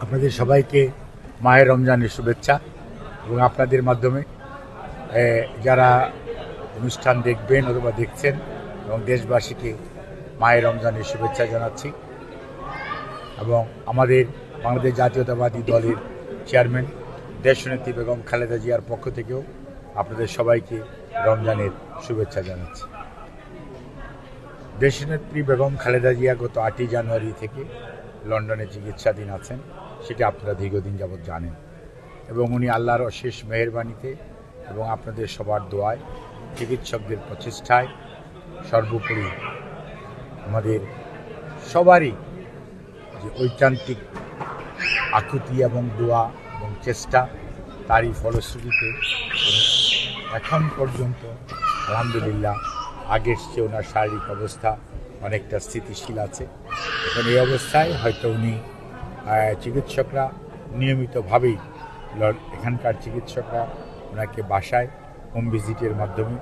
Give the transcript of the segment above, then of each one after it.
আপনাদের সবাইকে মাহে রমজানের শুভেচ্ছা এবং আপনাদের মাধ্যমে যারা অনুষ্ঠান দেখবেন অথবা দেখছেন এবং দেশবাসীকে মাহে রমজানের শুভেচ্ছা জানাচ্ছি। এবং আমাদের বাংলাদেশ জাতীয়তাবাদী দলের চেয়ারম্যান দেশনেত্রী বেগম খালেদা জিয়ার পক্ষ থেকেও আপনাদের সবাইকে রমজানের শুভেচ্ছা জানাচ্ছি। দেশনেত্রী বেগম খালেদা জিয়া গত 8ই জানুয়ারি থেকে লন্ডনে চিকিৎসাধীন আছেন, সেটা আপনারা দীর্ঘদিন যাবৎ জানেন। এবং উনি আল্লাহর অশেষ মেহেরবানিতে এবং আপনাদের সবার দোয়ায়, চিকিৎসকদের প্রচেষ্টায়, সর্বোপরি আমাদের সবারই যে ঐকান্তিক আকুতি এবং দোয়া এবং চেষ্টা, তারই ফলশ্রুতিতে এখন পর্যন্ত আলহামদুলিল্লাহ আগের চেয়ে ওনার শারীরিক অবস্থা অনেকটা স্থিতিশীল আছে। এখন এই অবস্থায় হয়তো উনি চিকিৎসকরা নিয়মিতভাবেই এখানকার চিকিৎসকরা ওনাকে বাসায় হোম ভিজিটের মাধ্যমে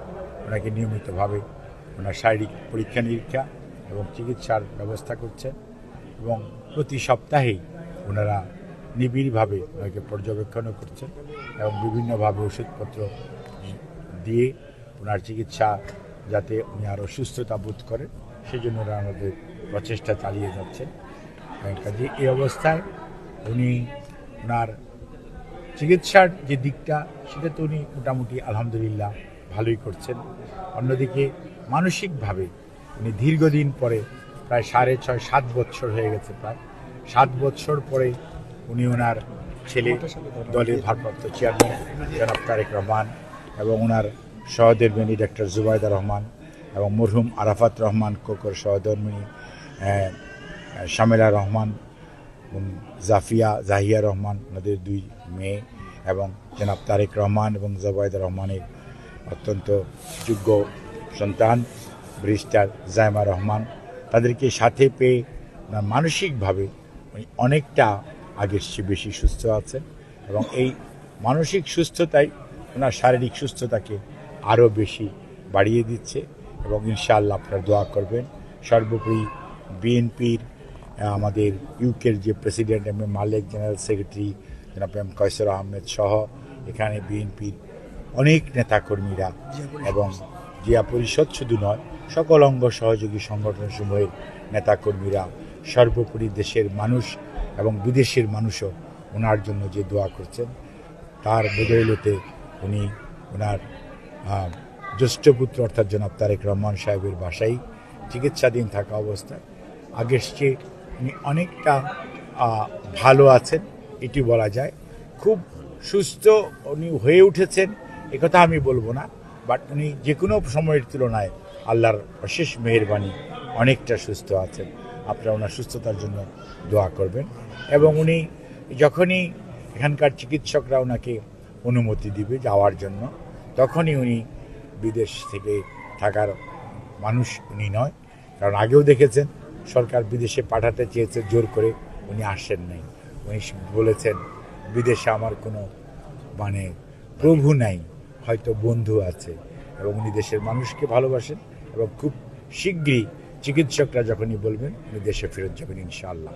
ওনাকে নিয়মিতভাবে ওনার শারীরিক পরীক্ষা নিরীক্ষা এবং চিকিৎসার ব্যবস্থা করছেন এবং প্রতি সপ্তাহেই ওনারা নিবিড়ভাবে ওনাকে পর্যবেক্ষণও করছেন এবং বিভিন্নভাবে ওষুধপত্র দিয়ে ওনার চিকিৎসা যাতে উনি আরও সুস্থতা বোধ করেন সেজন্য ওরা আমাদের প্রচেষ্টা চালিয়ে যাচ্ছেন। কাজে এই অবস্থায় উনি ওনার চিকিৎসার যে দিকটা সেটা তো উনি মোটামুটি আলহামদুলিল্লাহ ভালোই করছেন। অন্যদিকে মানসিকভাবে উনি দীর্ঘদিন পরে প্রায় 6.5-7 বছর হয়ে গেছে, প্রায় 7 বছর পরে উনি ওনার ছেলে দলের ভারপ্রাপ্ত চেয়ারম্যান জনাব তারেক রহমান এবং ওনার সহধর্মিণী ডক্টর জুবাইদা রহমান এবং মরহুম আরাফাত রহমান কোকর সহধর্মিণী শামেলা রহমান জাহিয়া রহমান, ওনাদের 2 মেয়ে এবং জনাব তারেক রহমান এবং জুবাইদা রহমানের অত্যন্ত যোগ্য সন্তান ব্যারিস্টার জাইমা রহমান, তাদেরকে সাথে পেয়ে মানসিকভাবে অনেকটা আগের চেয়ে বেশি সুস্থ আছেন এবং এই মানসিক সুস্থতাই ওনার শারীরিক সুস্থতাকে আরও বেশি বাড়িয়ে দিচ্ছে এবং ইনশাআল্লাহ আপনারা দোয়া করবেন। সর্বোপরি বিএনপির আমাদের ইউকের যে প্রেসিডেন্ট মালেক জেনারেল সেক্রেটারি জনাব কয়সর আহমেদ সহ এখানে বিএনপির অনেক নেতাকর্মীরা এবং জিয়া পরিষদ শুধু নয় সকল অঙ্গ সহযোগী সংগঠনসমূহের নেতাকর্মীরা, সর্বোপরি দেশের মানুষ এবং বিদেশের মানুষও ওনার জন্য যে দোয়া করছেন তার বদৌলতে উনি ওনার জ্যেষ্ঠপুত্র অর্থাৎ জনাব তারেক রহমান সাহেবের বাসায় চিকিৎসাধীন থাকা অবস্থায় আগের চেয়ে উনি অনেকটা ভালো আছেন, এটি বলা যায়। খুব সুস্থ উনি হয়ে উঠেছেন একথা আমি বলবো না, বাট উনি যে কোনো সময়ের তুলনায় আল্লাহর অশেষ মেহেরবানি অনেকটা সুস্থ আছেন। আপনারা ওনার সুস্থতার জন্য দোয়া করবেন এবং উনি যখনই এখানকার চিকিৎসকরা ওনাকে অনুমতি দিবে যাওয়ার জন্য তখনই উনি বিদেশ থেকে থাকার মানুষ উনি নয়, কারণ আগেও দেখেছেন সরকার বিদেশে পাঠাতে চেয়েছে, জোর করে উনি আসেন নাই। উনি বলেছেন বিদেশে আমার কোনো প্রভু নাই, হয়তো বন্ধু আছে, এবং উনি দেশের মানুষকে ভালোবাসেন এবং খুব শীঘ্রই চিকিৎসকরা যখনই বলবেন উনি দেশে ফেরত যাবেন ইনশাআল্লাহ।